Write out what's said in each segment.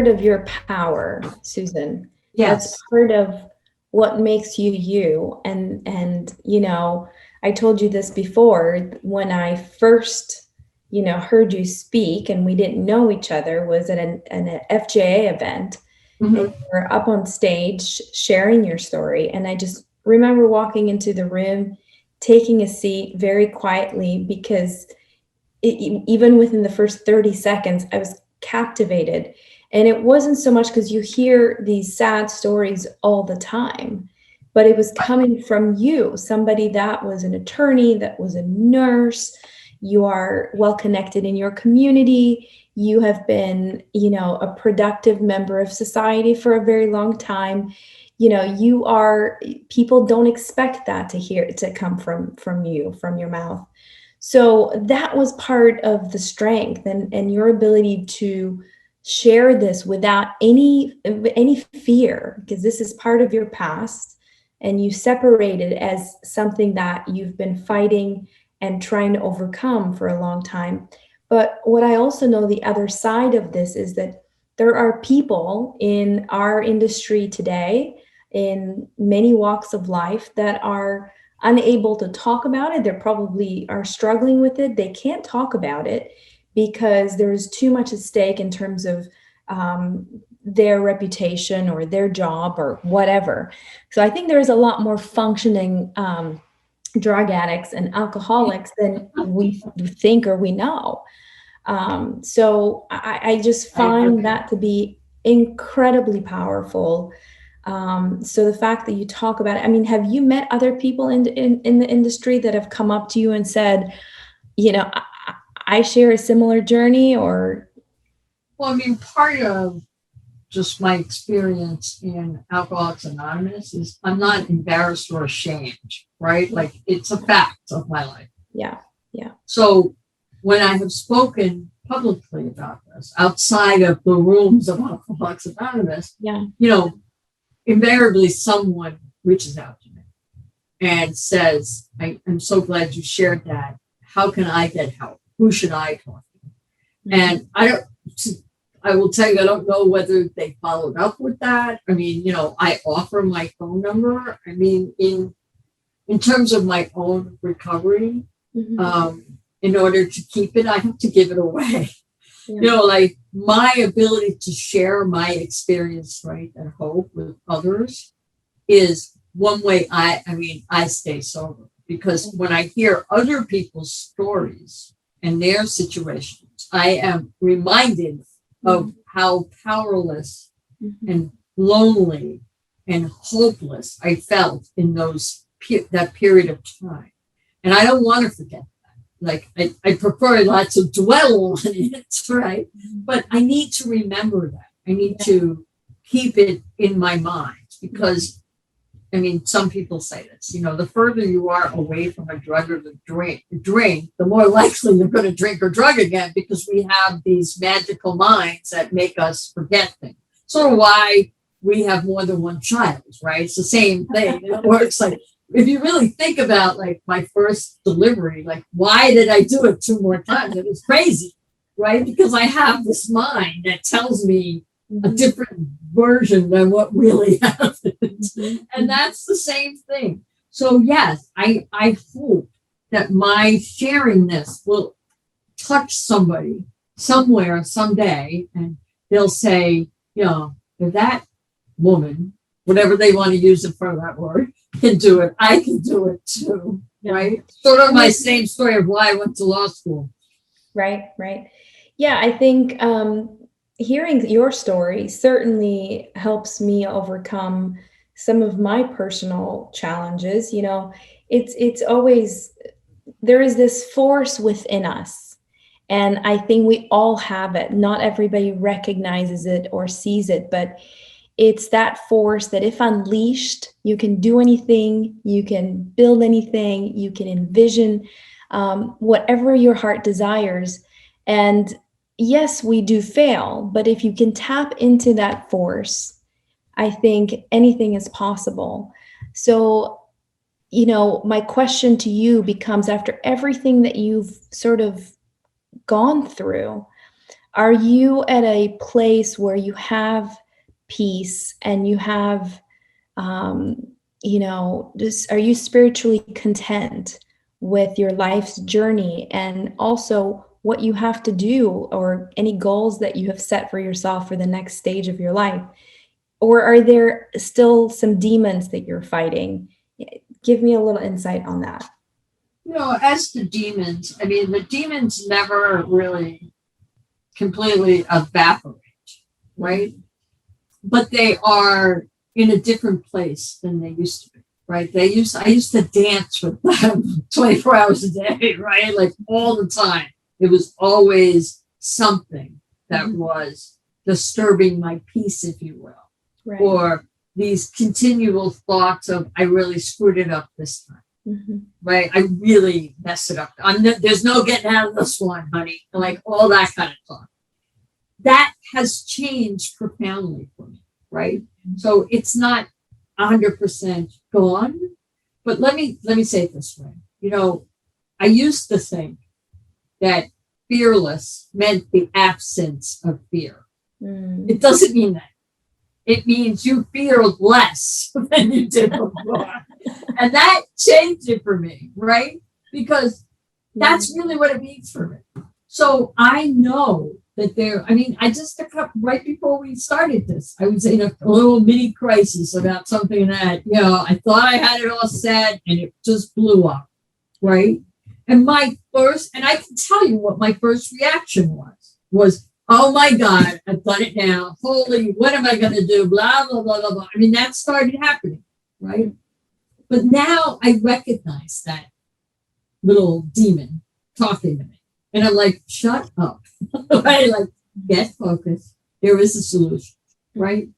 part of your power, Susan. That's Yes. part of what makes you you. And I told you this before when I first, heard you speak and we didn't know each other was at an FJA event. And Hmm. you were up on stage sharing your story. And I just remember walking into the room, taking a seat very quietly because even within the first 30 seconds, I was captivated. And it wasn't so much because you hear these sad stories all the time, but it was coming from you, somebody that was an attorney, that was a nurse. You are well connected in your community. You have been, a productive member of society for a very long time. You are, people don't expect that to come from you, from your mouth. So that was part of the strength and your ability to share this without any fear, because this is part of your past and you separate it as something that you've been fighting and trying to overcome for a long time. But what I also know, the other side of this is that there are people in our industry today, in many walks of life, that are unable to talk about it. They probably are struggling with it. They can't talk about it because there's too much at stake in terms of their reputation or their job or whatever. So I think there's a lot more functioning drug addicts and alcoholics than we think or we know. So I just I find agree. that to be incredibly powerful. So the fact that you talk about it, I mean, have you met other people in the industry that have come up to you and said, I share a similar journey, or Well, I mean, part of just my experience in Alcoholics Anonymous is I'm not embarrassed or ashamed, right? Like it's a fact of my life. yeah, yeah, So when I have spoken publicly about this outside of the rooms of Alcoholics Anonymous, yeah, you know, invariably someone reaches out to me and says, I'm so glad you shared that. How can I get help? Who should I talk to? mhm, And I will tell you, I don't know whether they followed up with that. I mean, I offer my phone number. I mean, in terms of my own recovery, mhm, in order to keep it, I have to give it away. yeah, Like my ability to share my experience, right, and hope with others is one way I stay sober because when I hear other people's stories and their situations, I am reminded of mhm, how powerless mhm, and lonely and hopeless I felt in that period of time. And I don't want to forget that. Like I prefer not to dwell on it, right? mhm, But I need to remember that. I need to keep it in my mind because I mean, some people say this, the further you are away from a drug or the drink, the more likely you're going to drink or drug again because we have these magical minds that make us forget things. Sort of why we have more than one child, right? It's the same thing. It works like if you really think about like my first delivery, like why did I do it 2 more times? It was crazy, right? Because I have this mind that tells me a mhm, different version than what really happened. mhm, And that's the same thing. So yes, I hope that my sharing this will touch somebody somewhere someday and they'll say, if that woman, whatever they want to use it for that word, can do it, I can do it too. yeah. Right? Sort of my same story of why I went to law school. Right, right. Yeah, I think hearing your story certainly helps me overcome some of my personal challenges. It's always, there is this force within us, and I think we all have it. Not everybody recognizes it or sees it, but it's that force that, if unleashed, you can do anything, you can build anything, you can envision whatever your heart desires. And yes, we do fail, but if you can tap into that force, I think anything is possible. So, my question to you becomes, after everything that you've sort of gone through, Are you at a place where you have peace and you have, um, just are you spiritually content with your life's journey and also what you have to do or any goals that you have set for yourself for the next stage of your life? Or are there still some demons that you're fighting? Give me a little insight on that. As the demons, I mean, the demons never really completely evaporate, right? But they are in a different place than they used to be, right? I used to dance with them 24 hours a day, right? Like all the time. It was always something that was disturbing my peace, if you will. Right. Or these continual thoughts of, I really screwed it up this time. Mm-hmm. Right? I really messed it up. There's no getting out of this one, honey. Like all that kind of talk. That has changed profoundly for me, right? So it's not 100% gone, but let me say it this way. I used to think that fearless meant the absence of fear. It doesn't mean that. It means you fear less than you did before. And that changed it for me, right? Because that's really what it means for me. So I know that I just took up right before we started this. I was in a little mini crisis about something that, I thought I had it all set and it just blew up, right? And I can tell you what my first reaction was, oh my God, I've done it now. Holy, what am I going to do? Blah, blah, blah, blah, blah. I mean, that started happening, right? But now I recognize that little demon talking to me. And I'm like, shut up. Right? Like, get focused. There is a solution, right?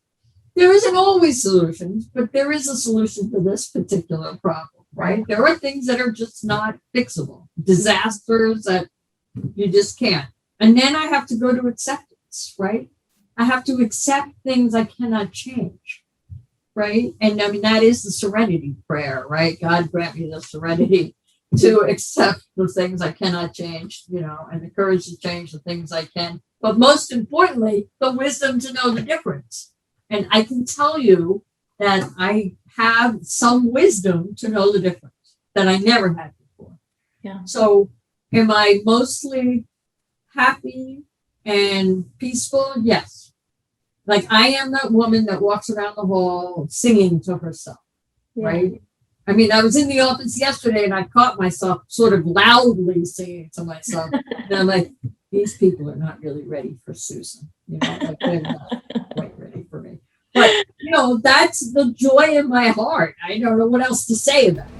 There isn't always solutions, but there is a solution to this particular problem, right? There are things that are just not fixable, disasters that you just can't. And then I have to go to acceptance, right? I have to accept things I cannot change, right? And I mean, that is the serenity prayer, right? God grant me the serenity to accept the things I cannot change, and the courage to change the things I can. But most importantly, the wisdom to know the difference. And I can tell you that I have some wisdom to know the difference that I never had before. Yeah. So am I mostly happy and peaceful? Yes. Like I am that woman that walks around the hall singing to herself, right? I mean, I was in the office yesterday and I caught myself sort of loudly singing to myself. And I'm like, these people are not really ready for Susan. Like they're not quite ready for me. But, that's the joy in my heart. I don't know what else to say about it.